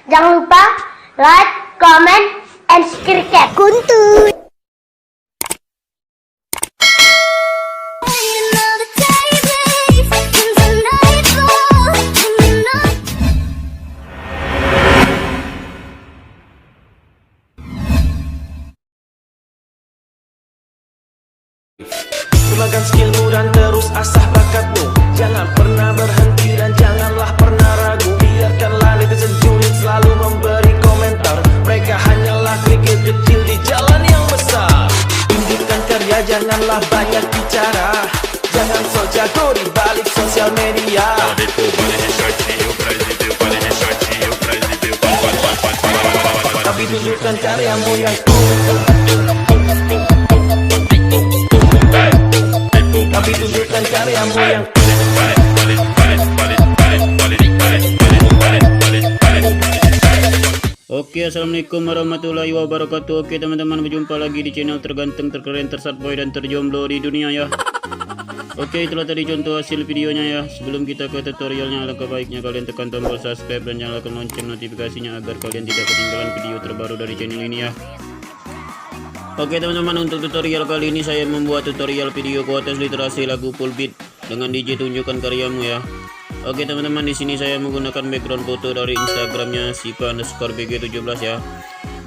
Jangan lupa like, comment, and subscribe. Kuntu. Kembangkan skillmu dan terus asah bakatmu. Jangan pernah berhenti dan janganlah pernah ragu. Biarkanlah netizen julid selalu memberi komentar. Mereka hanyalah kerikil kecil di jalan yang besar. Tunjukkan karya, janganlah banyak bicara. Jangan sok jago di balik sosial media. Tapi tunjukkan karyamu yang Tapi tunjukkan karyamu yang Oke, assalamualaikum warahmatullahi wabarakatuh. Oke teman-teman, berjumpa lagi di channel terganteng, terkeren, tersatboy, dan terjomblo di dunia ya. Oke, itulah tadi contoh hasil videonya ya. Sebelum kita ke tutorialnya, alangkah baiknya kalian tekan tombol subscribe dan nyalakan lonceng notifikasinya agar kalian tidak ketinggalan video terbaru dari channel ini ya. Oke teman-teman, untuk tutorial kali ini saya membuat tutorial video kuotas literasi lagu full beat dengan DJ tunjukkan karyamu ya. Oke teman-teman, di sini saya menggunakan background foto dari Instagramnya siva_bg17 ya.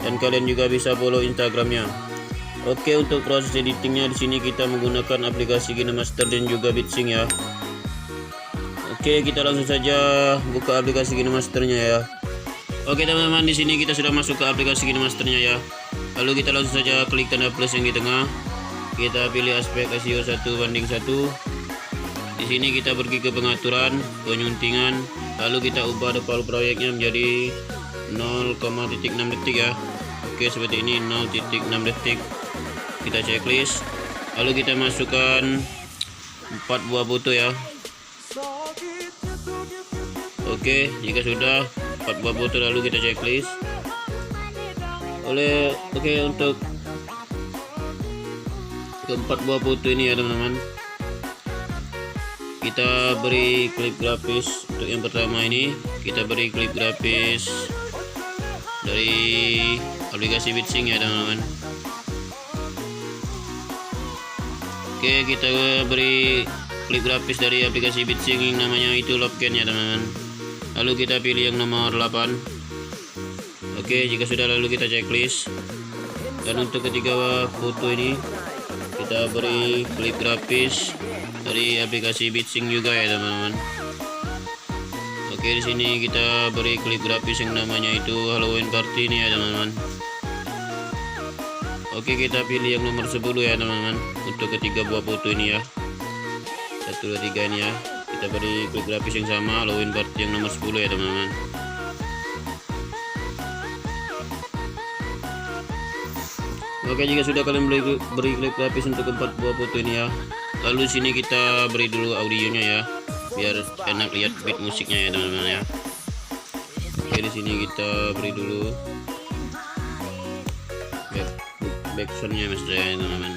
Dan kalian juga bisa follow Instagramnya. Oke, untuk proses editingnya di sini kita menggunakan aplikasi KineMaster dan juga BeatSync ya. Oke, kita langsung saja buka aplikasi KineMasternya ya. Oke teman-teman, di sini kita sudah masuk ke aplikasi KineMasternya ya. Lalu kita langsung saja klik tanda plus yang di tengah. Kita pilih aspek SEO 1:1. Di sini kita pergi ke pengaturan, penyuntingan, lalu kita ubah default proyeknya menjadi 0,6 detik ya. Oke, seperti ini 0,6 detik. Kita checklist. Lalu kita masukkan 4 buah foto ya. Oke, jika sudah 4 buah foto lalu kita checklist. Oke, untuk keempat buah foto ini ya teman-teman, kita beri klip grafis. Untuk yang pertama ini kita beri klip grafis dari aplikasi BeatSync ya teman-teman. Oke, kita beri klip grafis dari aplikasi BeatSync yang namanya itu Lopken ya teman-teman. Lalu kita pilih yang nomor 8. Oke, jika sudah lalu kita checklist. Dan untuk ketiga foto ini kita beri klip grafis dari aplikasi BeatSync juga ya teman-teman. Oke, di sini kita beri klip grafis yang namanya itu Halloween Party ini ya teman-teman. Oke, kita pilih yang nomor 10 ya teman-teman. Untuk ketiga buah foto ini ya, 1, 2, 3 ini ya, kita beri klip grafis yang sama Halloween Party yang nomor 10 ya teman-teman. Oke, jika sudah kalian beri klip grafis untuk 4 buah foto ini ya, lalu sini kita beri dulu audionya ya, biar enak lihat beat musiknya ya teman-teman ya. Oke, di sini kita beri dulu backsoundnya maksudnya ya teman-teman.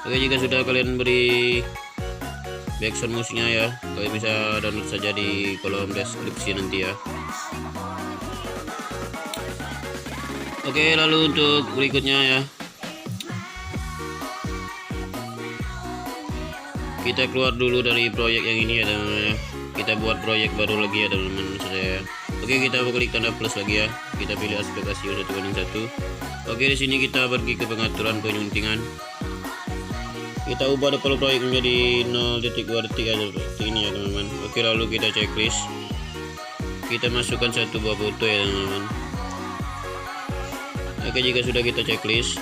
Oke, jika sudah kalian beri backsound musiknya ya, kalian bisa download saja di kolom deskripsi nanti ya. Oke, lalu untuk berikutnya ya, kita keluar dulu dari proyek yang ini ya teman-teman ya. Kita buat proyek baru lagi ya teman-teman saya. Oke, kita klik tanda plus lagi ya. Kita pilih aspek SEO 1:1. Oke, di sini kita pergi ke pengaturan penyuntingan. Kita ubah default proyek menjadi 0,2 detik aja seperti ini ya teman-teman. Oke, lalu kita checklist. Kita masukkan 1 buah foto ya teman-teman. Oke, jika sudah kita checklist,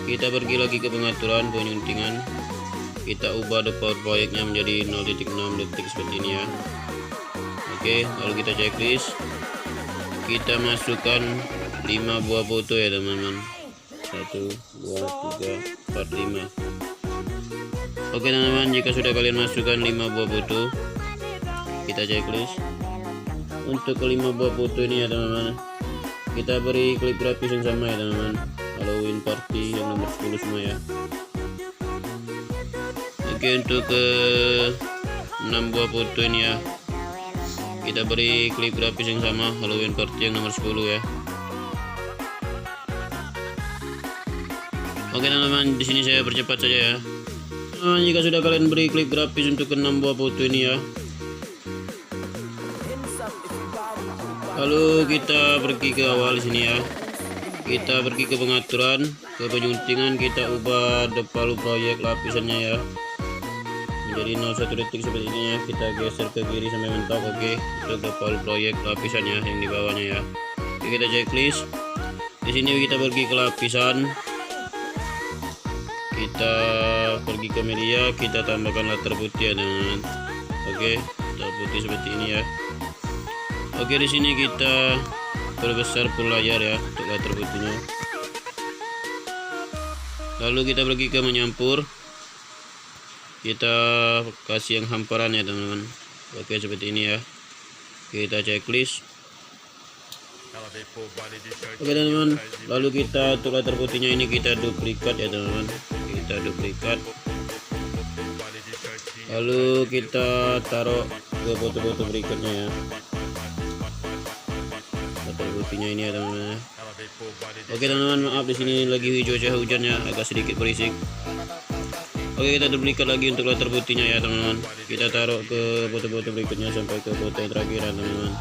kita pergi lagi ke pengaturan penyuntingan. Kita ubah default proyeknya menjadi 0,6 detik seperti ini ya. Oke, lalu kita checklist. Kita masukkan 5 buah foto ya teman-teman. 1, 2, 3, 4, 5. Oke teman-teman, jika sudah kalian masukkan 5 buah foto, kita checklist. Untuk kelima buah foto ini ya teman-teman, kita beri klip grafis yang sama ya teman-teman, Halloween Party yang nomor 10 semua ya. Oke, untuk ke 6 buah foto ini ya, kita beri klip grafis yang sama Halloween Party yang nomor 10 ya. Oke teman-teman, di sini saya percepat saja ya. Nah, jika sudah kalian beri klip grafis untuk ke-6 buah foto ini ya, lalu kita pergi ke awal sini ya. Kita pergi ke pengaturan, ke penyuntingan, kita ubah default proyek lapisannya ya menjadi 01 detik seperti ini ya. Kita geser ke kiri sampai mentok. Oke, untuk default proyek lapisannya yang di bawahnya ya. Oke, kita checklist. Di sini kita pergi ke lapisan, kita pergi ke media, kita tambahkan latar putih ya teman-teman. Oke, latar putih seperti ini ya. Oke, di sini kita perbesar full layar ya untuk latar putihnya. Lalu kita pergi ke menyampur, kita kasih yang hamparan ya teman-teman. Oke, seperti ini ya. Kita checklist. Oke teman-teman, lalu kita untuk latar putihnya ini kita duplikat ya teman-teman. Kita duplikat, lalu kita taruh ke foto-foto berikutnya ya. Latar putihnya ini ya teman-teman. Oke teman-teman, maaf di sini lagi cuaca hujannya agak sedikit berisik. Oke, kita duplikat lagi untuk latar putihnya ya teman-teman. Kita taruh ke foto-foto berikutnya sampai ke foto yang terakhir ya teman-teman.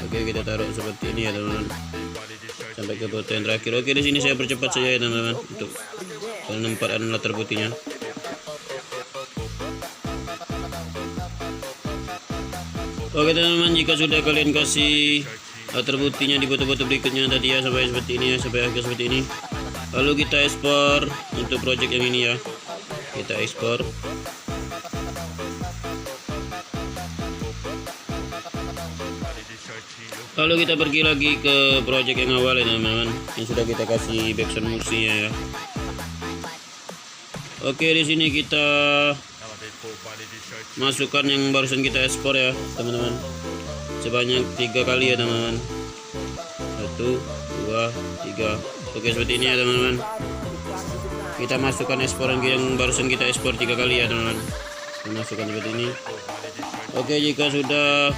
Oke, kita taruh seperti ini ya teman-teman sampai ke foto yang terakhir. Oke, di sini saya percepat saja ya teman-teman untuk penempatan latar putihnya. Oke teman-teman, jika sudah kalian kasih latar putihnya di foto-foto berikutnya tadi ya, sampai seperti ini ya, sampai akhir seperti ini, lalu kita ekspor untuk project yang ini ya. Kita ekspor. Lalu kita pergi lagi ke project yang awal ya teman-teman, yang sudah kita kasih background musiknya ya. Oke, di sini kita masukkan yang barusan kita ekspor ya teman-teman, sebanyak 3 kali ya teman-teman. 1, 2, 3. Oke, seperti ini ya teman-teman. Kita masukkan eksporan yang barusan kita ekspor 3 kali ya teman-teman. Masukkan seperti ini. Oke, jika sudah,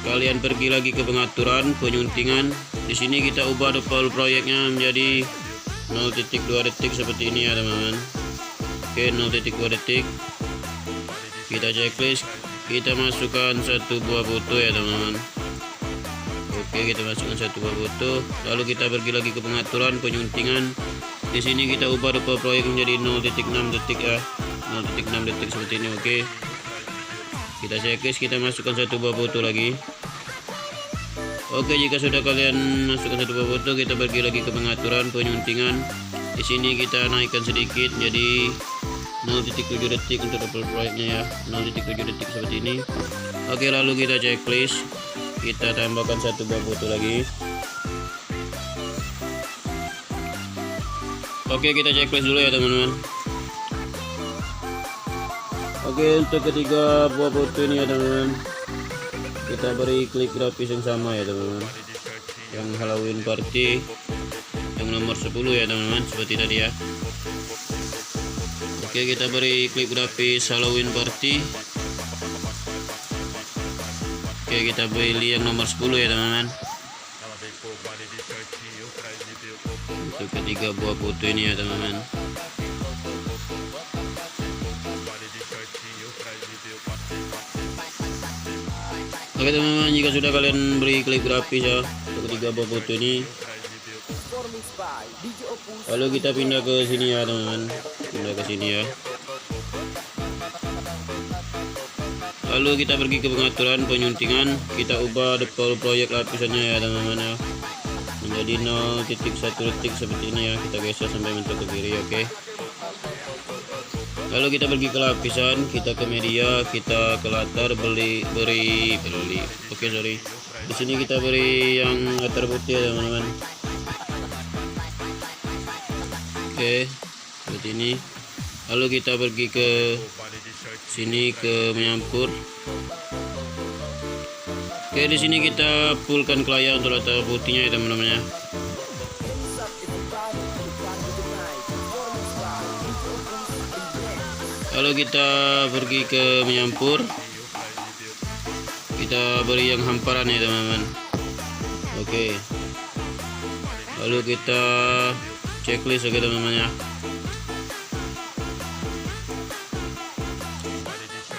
kalian pergi lagi ke pengaturan, penyuntingan. Di sini kita ubah default proyeknya menjadi 0.2 detik seperti ini ya teman-teman. Oke, 0.2 detik. Kita checklist, kita masukkan 1 buah foto ya teman-teman. Oke, kita masukkan 1 buah foto. Lalu kita pergi lagi ke pengaturan, penyuntingan. Di sini kita ubah default proyek menjadi 0.6 detik ya. 0.6 detik seperti ini. Oke, kita checklist, kita masukkan 1 buah foto lagi. Oke, jika sudah kalian masukkan 1 buah foto, kita pergi lagi ke pengaturan, penyuntingan. Di sini kita naikkan sedikit jadi 0.7 detik untuk double proyeknya ya. 0.7 detik seperti ini. Oke, lalu kita checklist, kita tambahkan 1 buah foto lagi. Oke, kita checklist dulu ya teman-teman. Oke, untuk ketiga buah foto ini ya teman-teman, kita beri klip grafis yang sama ya teman-teman, yang Halloween Party yang nomor 10 ya teman-teman, seperti tadi ya. Oke, kita beri klip grafis Halloween Party. Oke, kita pilih yang nomor 10 ya teman-teman. Untuk ketiga buah foto ini ya teman-teman. Oke teman-teman, jika sudah kalian beri klip grafis ya untuk ketiga buah foto ini, lalu kita pindah ke sini ya teman-teman, pindah ke sini ya. Lalu kita pergi ke pengaturan, penyuntingan, kita ubah default proyek lapisannya ya teman-teman ya, menjadi 0.1 detik seperti ini ya. Kita geser sampai mentok ke kiri. Oke, lalu kita pergi ke lapisan, kita ke media, kita ke latar, beri. Oke, sorry, di sini kita beri yang latar putih ya teman-teman. Oke, seperti ini. Lalu kita pergi ke sini ke menyampur. Oke, di sini kita fullkan ke layar untuk latar putihnya ya teman-teman ya. Lalu kita pergi ke menyampur. kita beri yang hamparan ya teman-teman. Oke, lalu kita checklist oke teman-teman ya.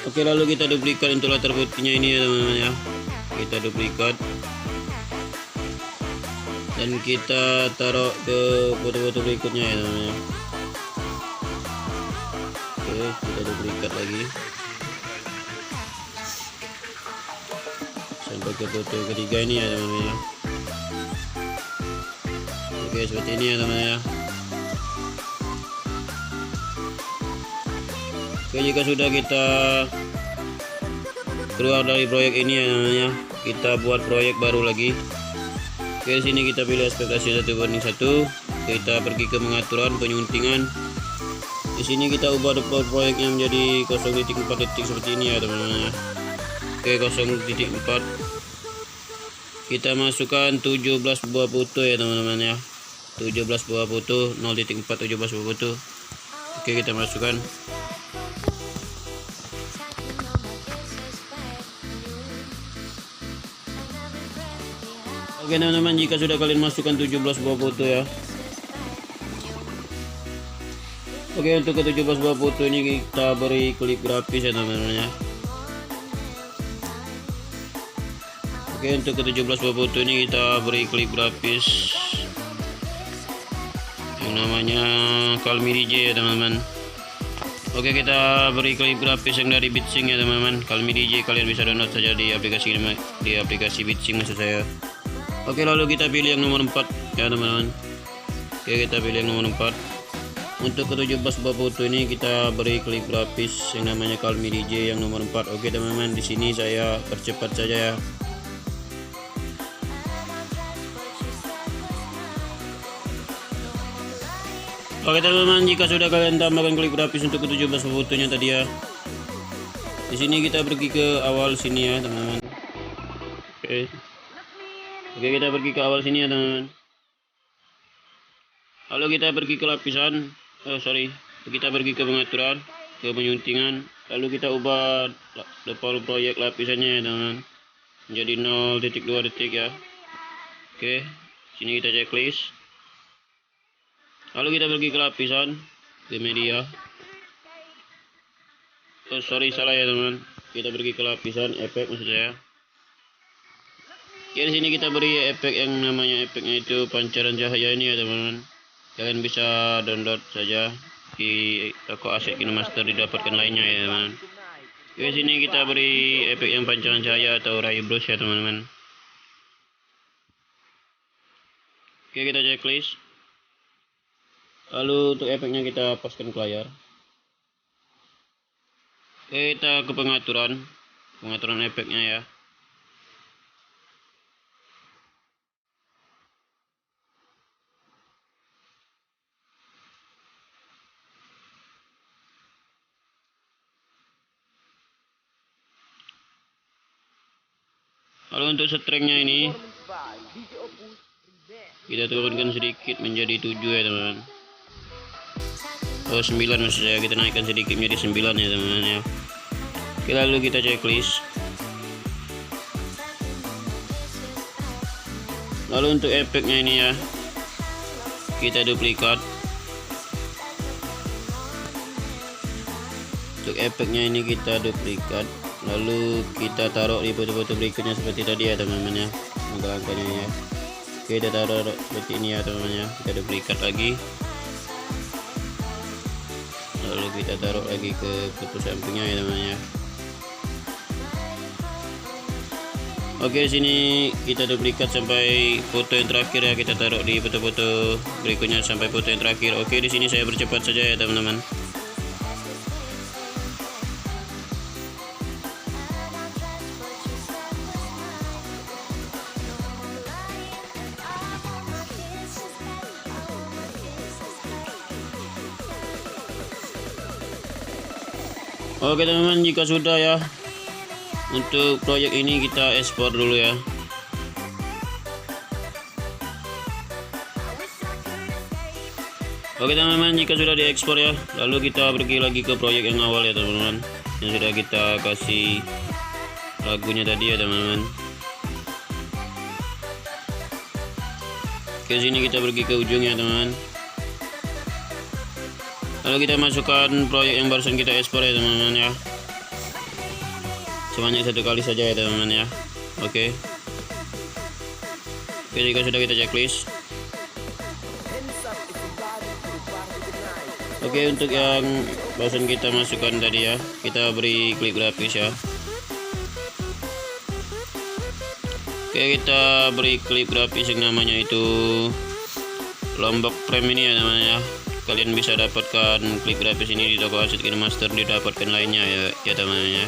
Oke, lalu kita duplikat untuk latar putihnya ini ya teman-teman ya. Kita duplikat dan kita taruh ke foto-foto berikutnya ya teman-teman ya. Oke, kita duplikat lagi sampai ke foto ketiga ini ya teman-teman ya. Oke, seperti ini ya teman-teman ya. Oke, jika sudah kita keluar dari proyek ini ya namanya, kita buat proyek baru lagi. Oke, di sini kita pilih aspektasi 1:1. Kita pergi ke pengaturan penyuntingan. Di sini kita ubah default proyeknya menjadi 0.4 seperti ini ya teman-teman ya. Oke, 0.4. Kita masukkan 17 buah foto ya teman-teman ya. 17 buah foto, 0.4 17 buah foto. Oke, kita masukkan. Oke teman-teman, jika sudah kalian masukkan 17 buah foto ya. Oke, untuk ke 17 buah foto ini kita beri klip grafis ya teman-teman ya. Oke, untuk ke 17 buah foto ini kita beri klip grafis yang namanya Calmi DJ ya teman-teman. Oke, kita beri klip grafis yang dari Bitsing ya teman-teman. Calmi DJ kalian bisa download saja di aplikasi Bitsing maksud saya. Oke, lalu kita pilih yang nomor 4 ya teman-teman. Oke, kita pilih yang nomor 4. Untuk ke 17 buah foto ini kita beri klip grafis yang namanya Calmi DJ yang nomor 4. Oke teman-teman, di sini saya percepat saja ya. Oke teman-teman, jika sudah kalian tambahkan klip grafis untuk ke 17 fotonya tadi ya. Di sini kita pergi ke awal sini ya teman-teman. Oke, kita pergi ke awal sini ya teman-teman. Lalu kita pergi ke lapisan, kita pergi ke pengaturan, ke penyuntingan. Lalu kita ubah default proyek lapisannya ya teman-teman menjadi 0.2 detik ya. Oke, sini kita checklist. Lalu kita pergi ke lapisan, ke media. Salah ya teman-teman. Kita pergi ke lapisan efek maksud saya. Ya, di sini kita beri efek yang namanya efeknya itu pancaran cahaya ini ya teman-teman. Kalian bisa download saja di toko aset KinoMaster, didapatkan lainnya ya teman-teman. Di sini kita beri efek yang pancaran cahaya atau ray brush ya teman-teman. Oke, kita checklist. Lalu untuk efeknya kita paskan ke layar. Oke, kita ke pengaturan efeknya ya. Lalu untuk strength-nya ini kita turunkan sedikit menjadi 7 ya teman-teman. 9 maksud saya, kita naikkan sedikit menjadi 9 ya teman-teman ya. Oke, lalu kita checklist. Lalu untuk efeknya ini ya, kita duplikat. Untuk efeknya ini kita duplikat. Lalu kita taruh di foto-foto berikutnya seperti tadi ya teman-teman ya, angka-angkanya ya. Oke, kita taruh seperti ini ya teman-teman ya. Kita duplikat lagi, lalu kita taruh lagi ke foto sampingnya ya teman-teman ya. Oke, sini kita duplikat sampai foto yang terakhir ya. Kita taruh di foto-foto berikutnya sampai foto yang terakhir. Oke, di sini saya percepat saja ya teman-teman. Oke teman-teman, jika sudah ya, untuk proyek ini kita ekspor dulu ya. Oke teman-teman, jika sudah diekspor ya, lalu kita pergi lagi ke proyek yang awal ya teman-teman, yang sudah kita kasih lagunya tadi ya teman-teman. Ke sini kita pergi ke ujung ya teman-teman. Lalu kita masukkan proyek yang barusan kita ekspor ya teman-teman ya. Sebanyak 1 kali saja ya teman-teman ya. Oke, jika sudah kita checklist. Oke, untuk yang barusan kita masukkan tadi ya, kita beri klik grafis ya. Oke, kita beri klip grafis yang namanya itu Lombok Frame ini ya namanya. Kalian bisa dapatkan klip grafis ini di toko aset KineMaster, didapatkan lainnya ya teman-teman ya.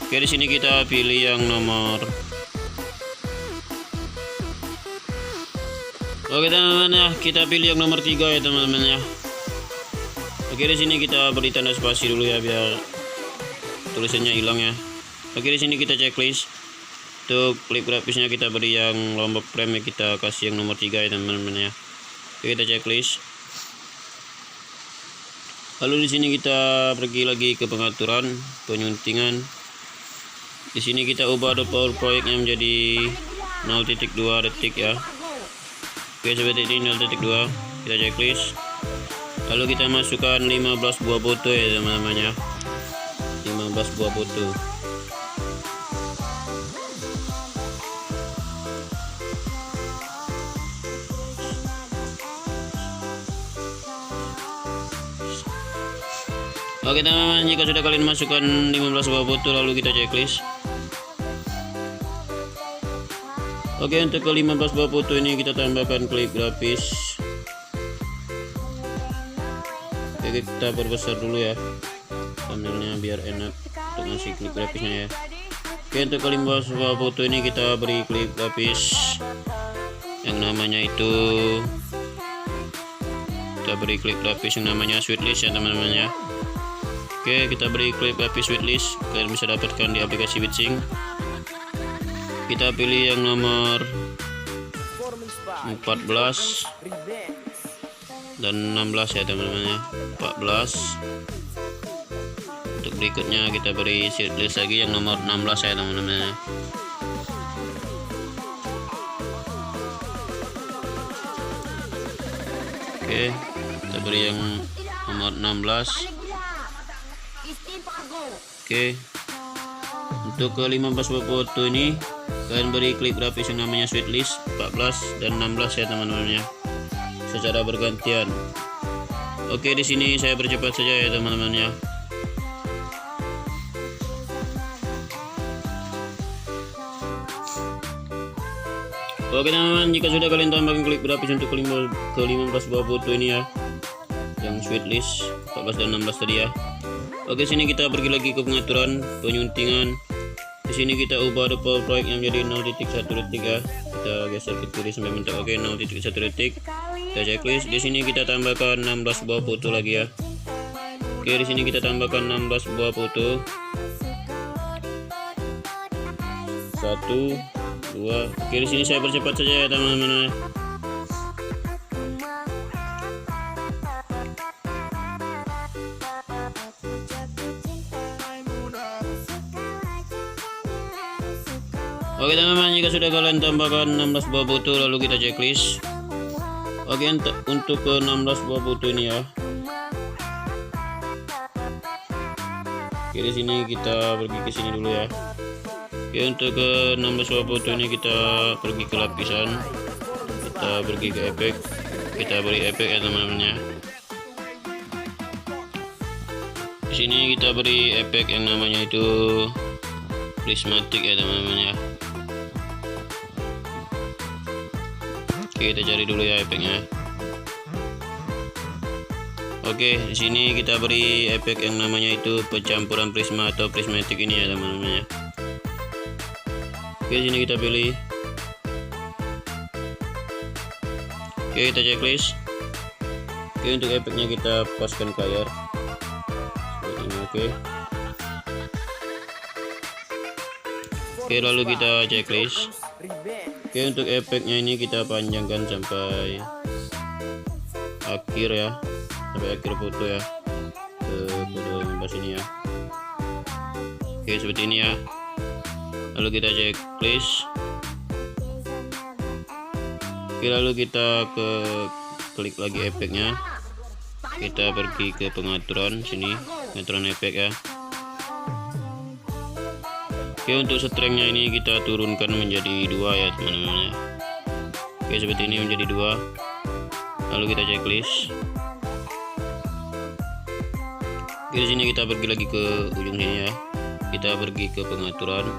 Oke, di sini kita pilih yang nomor. Oke teman-teman ya, kita pilih yang nomor 3 ya teman-teman ya. Oke, di sini kita beri tanda spasi dulu ya biar tulisannya hilang ya. Oke, di sini kita checklist. Untuk klip grafisnya kita beri yang Lombok Frame ya, kita kasih yang nomor 3 ya teman-teman ya. Oke, kita checklist. Lalu di sini kita pergi lagi ke pengaturan, penyuntingan. Di sini kita ubah default proyeknya menjadi 0.2 detik ya. Oke, seperti ini 0.2. Kita checklist. Lalu kita masukkan 15 buah foto ya teman-teman ya. 15 buah foto. Oke teman-teman, jika sudah kalian masukkan 15 buah foto, lalu kita checklist. Oke, untuk ke 15 buah foto ini kita tambahkan klip grafis. Oke, kita perbesar dulu ya thumbnailnya biar enak untuk ngasih klip grafisnya ya. Oke, untuk ke 15 buah foto ini kita beri klip grafis yang namanya itu, kita beri klip grafis yang namanya sweetlist ya teman-teman ya. Oke, kita beri klip grafis sweetlist, kalian bisa dapatkan di aplikasi Witsync. Kita pilih yang nomor 14 dan 16 ya teman-teman ya. 14. Untuk berikutnya kita beri sweetlist lagi yang nomor 16 ya teman-teman ya. Oke, kita beri yang nomor 16. Oke, untuk ke 15 buah foto ini kalian beri klip grafis yang namanya sweetlist 14 dan 16 ya teman-teman ya, secara bergantian. Oke, di sini saya percepat saja ya teman-teman ya. Oke teman-teman, jika sudah kalian tambahkan klip grafis untuk ke 15 buah foto ini ya, yang sweetlist 14 dan 16 tadi ya. Oke, sini kita pergi lagi ke pengaturan, penyuntingan. Di sini kita ubah default proyeknya menjadi 0.1 detik ya. Kita geser ke kiri sampai mentok. Oke, 0.1 detik. Kita checklist. Di sini kita tambahkan 16 buah foto lagi ya. Oke, di sini kita tambahkan 16 buah foto. 1, 2. Oke, di sini saya percepat saja ya teman-teman. Oke teman-teman, jika sudah kalian tambahkan 16 buah foto, lalu kita checklist. Oke, untuk ke 16 buah foto ini ya. Oke, di sini kita pergi ke sini dulu ya. Oke, untuk ke 16 buah foto ini kita pergi ke lapisan. Kita pergi ke efek. Kita beri efek ya teman-teman ya. Di sini kita beri efek yang namanya itu prismatic ya teman-teman ya. Oke, kita cari dulu ya efeknya. Oke, di sini kita beri efek yang namanya itu pencampuran prisma atau prismatic ini ya teman-teman ya. Oke, di sini kita pilih. Oke, kita checklist. Oke, untuk efeknya kita paskan ke layar seperti ini. Oke, lalu kita checklist. Oke, untuk efeknya ini kita panjangkan sampai akhir ya, sampai akhir foto ya, ke foto 15 ini ya. Oke, seperti ini ya. lalu kita checklist. Oke, lalu kita klik lagi efeknya, kita pergi ke pengaturan sini, pengaturan efek ya. Oke, untuk strength-nya ini kita turunkan menjadi 2 ya teman-teman ya. Oke, seperti ini menjadi 2. Lalu kita checklist. Oke, di sini kita pergi lagi ke ujung sini ya. Kita pergi ke pengaturan,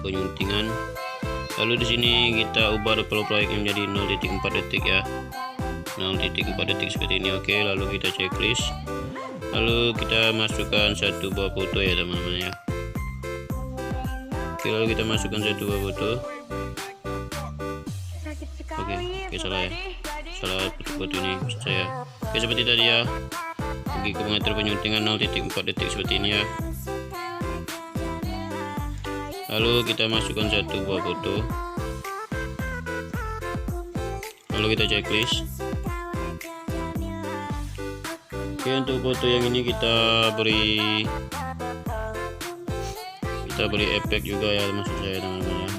penyuntingan. Lalu di sini kita ubah develop proyeknya menjadi 0.4 detik ya. 0.4 detik seperti ini. Oke, lalu kita checklist. Lalu kita masukkan satu buah foto ya teman-teman ya. Oke, lalu kita masukkan satu buah foto. Oke, salah ya, salah foto ini saya. Oke, seperti tadi ya, pergi ke pengatur penyuntingan 0.4 detik seperti ini ya. Lalu kita masukkan satu buah foto, lalu kita checklist. Oke, untuk foto yang ini kita beri efek juga ya, maksud saya teman-teman ya.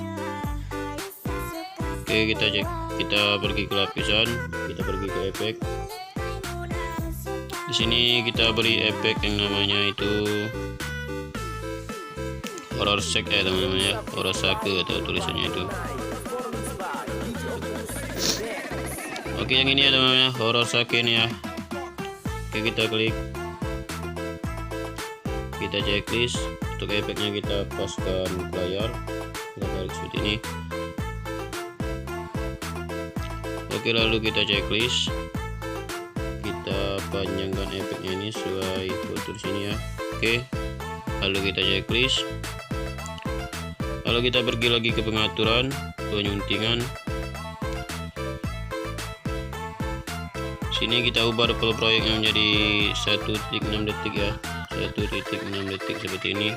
Oke, kita pergi ke lapisan, kita pergi ke efek. Di sini kita beri efek yang namanya itu horror sake ya teman-teman ya, horror sake atau tulisannya itu. Oke, yang ini ya teman-teman ya, horror sake ini ya. Oke, kita klik, kita checklist. Untuk efeknya kita paskan ke layar, kita tarik seperti ini. Oke, lalu kita checklist, kita panjangkan efeknya ini sesuai foto di sini ya. Oke, lalu kita checklist. Lalu kita pergi lagi ke pengaturan, penyuntingan. Sini kita ubah develop proyeknya menjadi 1.6 detik ya, 1.6 detik seperti ini.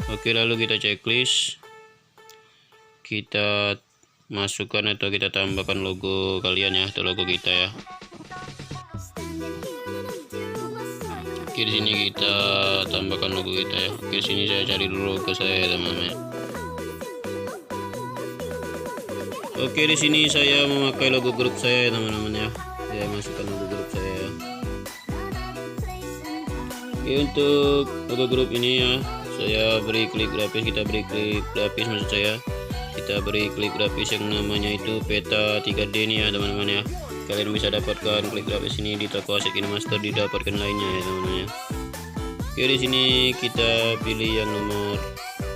Oke, lalu kita checklist, kita masukkan atau kita tambahkan logo kalian ya, atau logo kita ya. Oke, di sini kita tambahkan logo kita ya. Oke, sini saya cari dulu logo saya teman-teman. Oke, di sini saya memakai logo grup saya teman-teman ya. Saya masukkan logo grup saya ya. Oke, untuk logo grup ini ya, saya beri klik grafis, kita beri klik grafis maksud saya. Kita beri klik grafis yang namanya itu peta 3D nih ya teman-teman ya. Kalian bisa dapatkan klik grafis ini di toko aset KineMaster, didapatkan lainnya ya teman-teman ya. Oke, di sini kita pilih yang nomor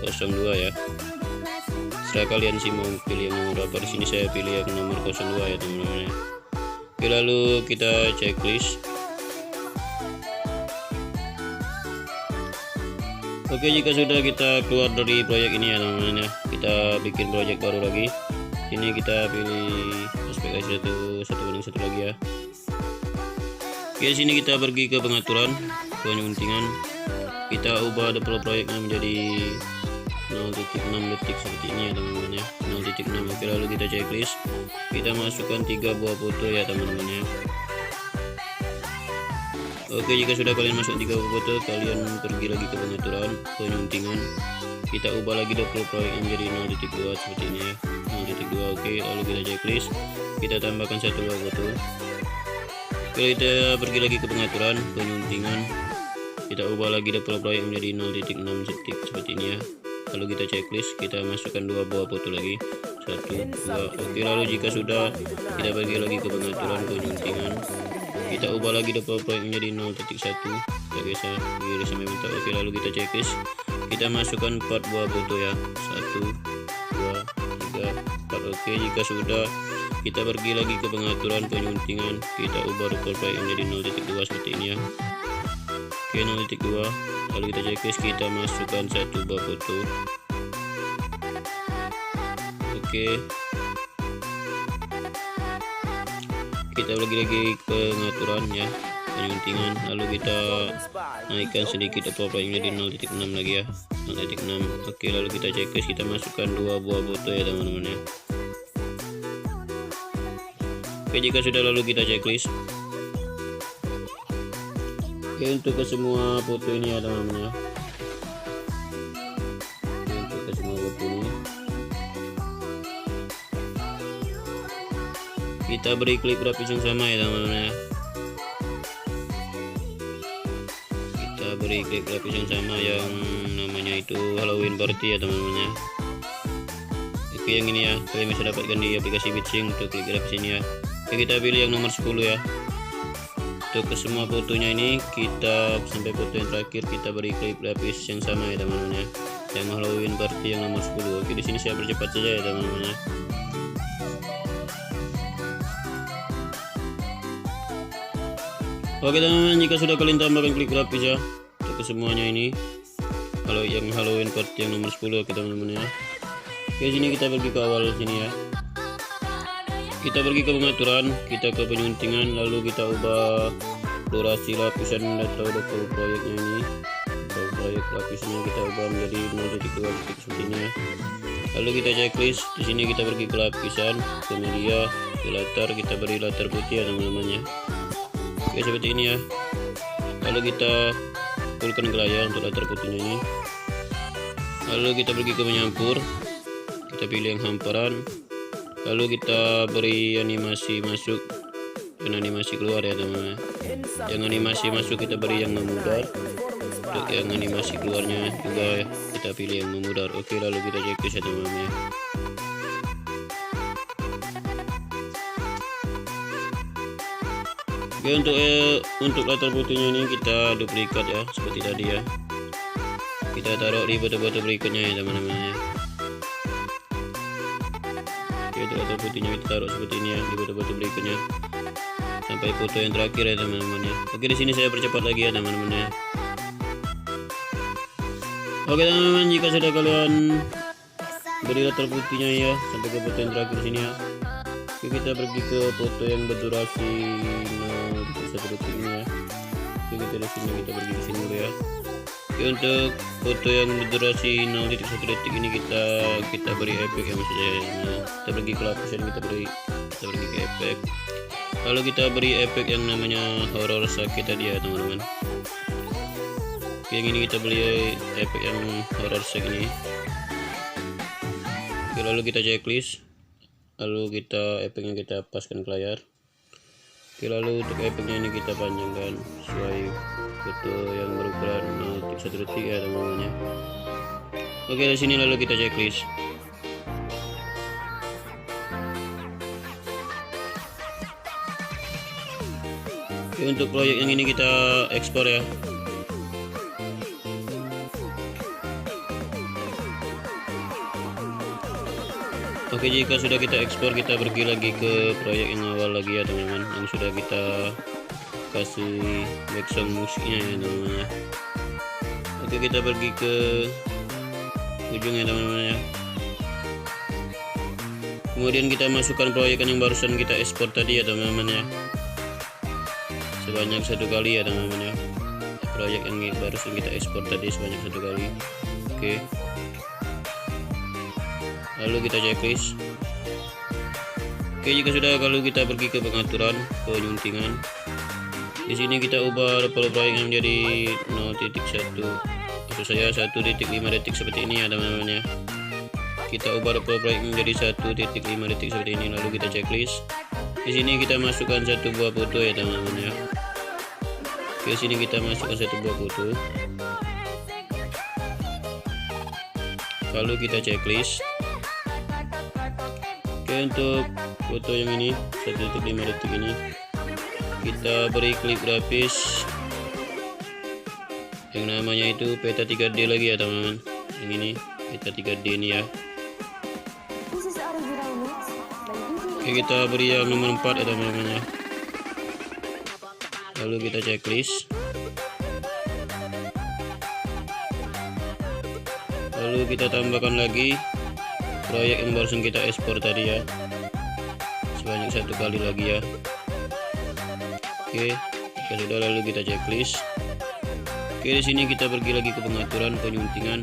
02 ya. Setelah kalian sih mau pilih yang nomor berapa, di sini saya pilih yang nomor 02 ya teman-teman ya. Oke, lalu kita checklist. Oke, jika sudah kita keluar dari proyek ini ya teman-teman ya, kita bikin proyek baru lagi. Ini kita pilih aspek satu lagi ya. Oke, sini kita pergi ke pengaturan, penyuntingan. Kita ubah develop proyeknya menjadi 0.6 detik seperti ini ya teman-teman ya, 0.6. Oke, lalu kita checklist, kita masukkan 3 buah foto ya teman-teman ya. Oke, jika sudah kalian masuk 3 buah foto, kalian pergi lagi ke pengaturan, penyuntingan. Kita ubah lagi develop proyek menjadi 0.2 seperti ini ya, 0.2. Oke, lalu kita checklist, kita tambahkan 1 buah foto. Oke, kita pergi lagi ke pengaturan, penyuntingan. Kita ubah lagi develop proyek menjadi 0.6 detik seperti ini ya. Lalu kita checklist, kita masukkan 2 buah foto lagi, 1, 2. Oke, lalu jika sudah, kita pergi lagi ke pengaturan, penyuntingan. Kita ubah lagi develop proyek menjadi 0.1. Kita geser kiri sampai mentok. Oke, lalu kita checklist, kita masukkan 4 buah foto ya, 1, 2, 3, 4. Oke, jika sudah, kita pergi lagi ke pengaturan, penyuntingan. Kita ubah develop proyek menjadi 0.2 seperti ini ya. Oke, 0.2. Lalu kita checklist, kita masukkan 1 buah foto. Oke, kita lagi ke pengaturan ya, penyuntingan. Lalu kita naikkan sedikit develop proyek menjadi 0.6 lagi ya, 0.6. Oke, lalu kita checklist, kita masukkan 2 buah foto ya teman-teman ya. Oke, jika sudah, lalu kita checklist. Oke, untuk ke semua foto ini ya teman-teman ya. Oke, untuk ke semua foto ini Kita beri klik grafis yang sama ya teman-teman ya. Kita beri klik grafis yang sama yang namanya itu Halloween Party ya teman-teman ya. Oke, yang ini ya, kalian bisa dapatkan di aplikasi Bitsing untuk klik grafis ini ya. Oke, kita pilih yang nomor 10 ya. Untuk ke semua fotonya ini kita sampai foto yang terakhir kita beri klik grafis yang sama ya teman-teman ya. Yang Halloween Party yang nomor 10. Oke, di sini saya percepat saja ya teman-teman ya. Oke teman-teman, jika sudah kalian tambahkan klik grafis ya untuk ke semuanya ini. Kalau yang Halloween Party yang nomor 10 oke teman-teman ya. Oke, sini kita pergi ke awal sini ya. Kita pergi ke pengaturan, kita ke penyuntingan, lalu kita ubah durasi lapisan atau double proyeknya ini. Double proyek lapisnya kita ubah menjadi 0.2 seperti ini ya. Lalu kita checklist, di sini kita pergi ke lapisan, ke media, ke latar, kita beri latar putih ya teman-teman ya. Oke, seperti ini ya. Lalu kita fullkan ke layar untuk latar putihnya ini. Lalu kita pergi ke penyampur, kita pilih yang hamparan. Lalu kita beri animasi masuk dan animasi keluar ya teman-teman. Yang animasi masuk kita beri yang memudar. Untuk yang animasi keluarnya juga kita pilih yang memudar. Oke, lalu kita checklist ya teman-teman ya. Oke, untuk latar putihnya ini kita duplikat ya seperti tadi ya. Kita taruh di foto-foto berikutnya ya teman-teman ya. Oke, untuk latar putihnya kita taruh seperti ini ya di foto-foto berikutnya sampai foto yang terakhir ya teman-teman ya. Oke, di sini saya percepat lagi ya teman-teman ya. Oke teman-teman, jika sudah kalian beri latar putihnya ya sampai ke foto yang terakhir sini ya. Oke, kita pergi ke foto yang berdurasi 1 detik ini ya. Oke, kita di sini, kita pergi di sini dulu ya. Oke, untuk foto yang berdurasi 0.1 detik ini kita beri efek ya maksudnya ya. Nah, kita pergi ke lapisan, kita pergi ke efek. Lalu kita beri efek yang namanya horror sakit tadi ya teman-teman. Oke, yang ini kita beli efek yang horror sakit ini. Oke, lalu kita checklist. Lalu kita efeknya kita paskan ke layar. Oke, lalu untuk efeknya ini kita panjangkan sesuai foto yang berukuran 0.1 detik ya teman-teman ya. Oke, di sini lalu kita checklist. Oke, untuk proyek yang ini kita ekspor ya. Oke, jika sudah kita ekspor, kita pergi lagi ke proyek yang awal lagi ya teman-teman, yang sudah kita kasih background musiknya ya teman-teman ya. Oke, kita pergi ke ujung ya teman-teman ya. Kemudian kita masukkan proyekan yang barusan kita ekspor tadi ya teman-teman ya, sebanyak 1 kali ya teman-teman ya. Proyek yang barusan kita ekspor tadi sebanyak 1 kali. Oke, lalu kita checklist. Oke, jika sudah, kalau kita pergi ke pengaturan, penyuntingan. Di sini kita ubah level proyek menjadi 0.1, maksud saya 1.5 detik seperti ini ya teman-teman ya. Kita ubah level proyek menjadi 1.5 detik seperti ini. Lalu kita checklist. Di sini kita masukkan 1 buah foto ya teman-teman ya. Oke, sini kita masukkan 1 buah foto. Lalu kita checklist. Oke, untuk foto yang ini 1.5 detik ini kita beri klik grafis yang namanya itu peta 3D lagi ya teman-teman. Yang ini peta 3D ini ya. Oke, kita beri yang nomor 4 ya teman-teman ya. Lalu kita checklist. Lalu kita tambahkan lagi proyek yang barusan kita ekspor tadi ya, sebanyak 1 kali lagi ya. Oke, jika sudah, lalu kita checklist. Oke, di sini kita pergi lagi ke pengaturan penyuntingan.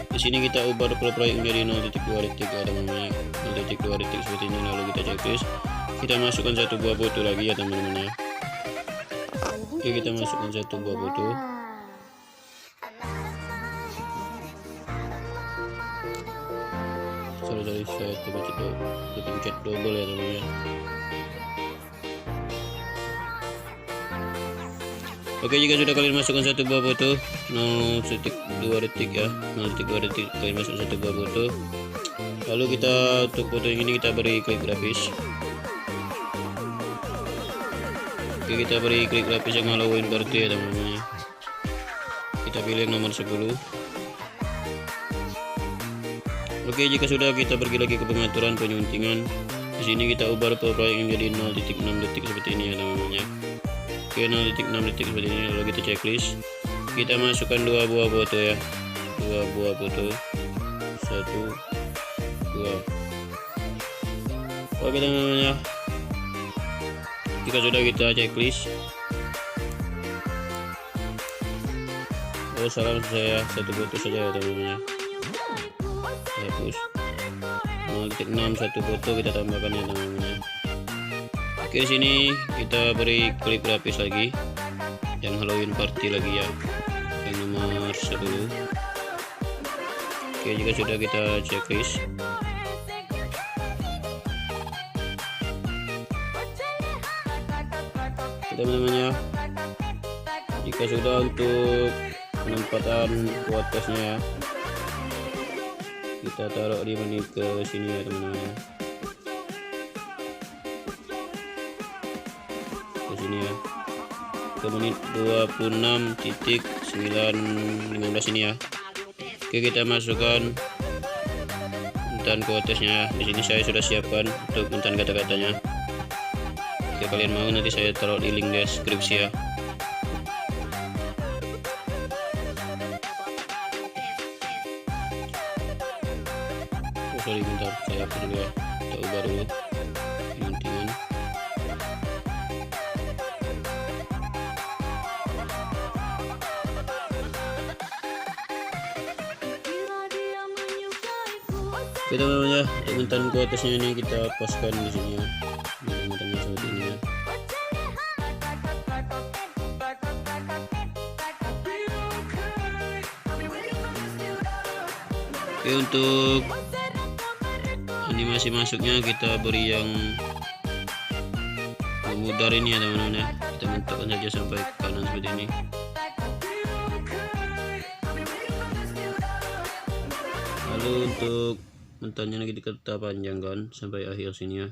Di sini kita ubah level proyek menjadi 0.2 detik ya teman-teman ya. 0.2 detik seperti ini. Lalu kita checklist. Kita masukkan 1 buah foto lagi ya teman-teman ya. Oke, kita masukkan 1 buah foto. Sorry. saya coba pencet double ya teman-teman. Oke, jika sudah kalian masukkan satu buah foto 0,2 detik ya, 0,2 detik kalian masuk satu buah foto, lalu kita untuk foto ini kita beri klik grafis. Oke, kita beri klik grafis yang Halloween party ya teman-teman. Kita pilih yang nomor 10. Oke, jika sudah kita pergi lagi ke pengaturan penyuntingan. Di sini kita ubah profile yang menjadi 0,6 detik seperti ini ya teman-teman. Oke, 0,6 detik seperti ini. Lalu kita checklist. Kita masukkan dua buah foto ya. Dua buah foto. 1, 2. Oke teman-teman. Jika sudah kita checklist. Oh, salah saya satu foto saja ya teman-teman. Hapus 0,6 satu foto kita tambahkan ya teman-teman. Oke, di sini kita beri klik grafis lagi yang Halloween party lagi ya, yang nomor 10. Oke, jika sudah kita checklist. Teman-teman ya, jika sudah untuk penempatan kualitasnya ya, kita taruh di menit ke sini ya teman-teman, ke sini ya, ke menit 26.915 ini ya. Oke, kita masukkan mentan kualitasnya. Di sini saya sudah siapkan untuk mentan kata-katanya. Jika kalian mau nanti saya taruh di link deskripsi ya. Sorry, bentar, saya hapus dulu ya, kita ubah dulu penyuntingan. Oke teman-teman ya, untuk kualitasnya ini kita paskan di sini ya, bentannya seperti ini ya. Oke, untuk animasi masuknya kita beri yang memudar ini ya teman-teman ya. Kita mentukkan saja sampai ke kanan seperti ini. Lalu untuk mentannya lagi kita panjangkan sampai akhir sini ya.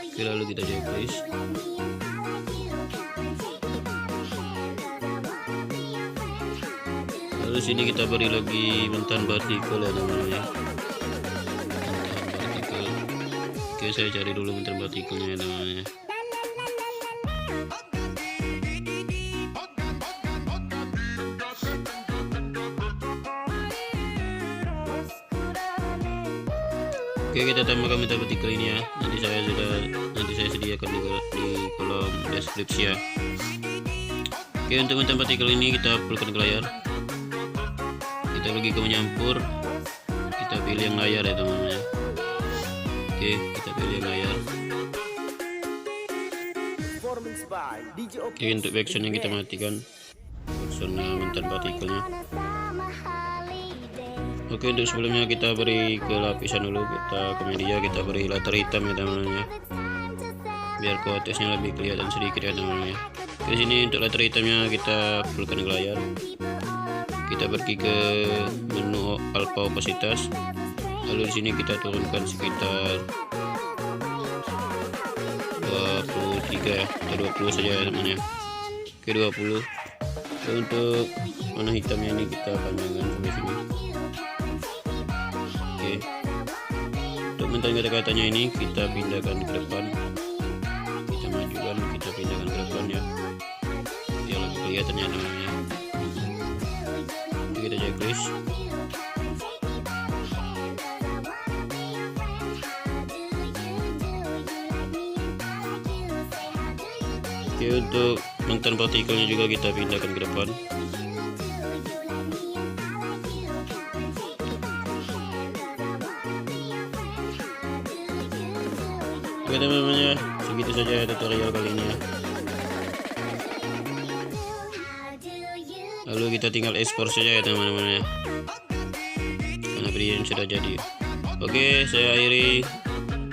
Oke, lalu kita checklist. Lalu sini kita beri lagi mentan partikel ya teman-teman ya. Oke, saya cari dulu mentan partikelnya ya teman-teman ya. Oke, kita tambahkan mentan partikel ini ya. Nanti saya sediakan di kolom deskripsi ya. Oke, untuk mentan partikel ini kita perlukan ke layar. Kita pergi ke menyampur. Kita pilih yang layar ya teman-teman ya. Oke, kita pilih layar. Oke, untuk backsound yang kita matikan, backsound mentan partikelnya. Oke, untuk sebelumnya kita beri ke lapisan dulu, kita ke media, kita beri latar hitam ya teman-teman ya, biar kualitasnya lebih kelihatan sedikit ya teman-teman ya. Di sini untuk latar hitamnya kita perlukan ke layar. Kita pergi ke menu alpha opasitas. Lalu di sini kita turunkan sekitar 23 ya, atau 20 saja ya teman ya. Oke, 20. Dan untuk warna hitamnya ini kita panjangkan sampai sini. Oke, untuk mentan kata-katanya ini kita pindahkan ke depan, kita majukan, kita pindahkan ke depan ya, biar lebih kelihatan ya namanya. Kita checklist. Oke, untuk mentan partikelnya juga kita pindahkan ke depan. Oke teman-teman ya, segitu saja tutorial kali ini ya. Lalu kita tinggal ekspor saja ya teman-teman ya, karena video yang sudah jadi. Oke, saya akhiri.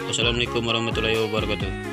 Wassalamualaikum warahmatullahi wabarakatuh.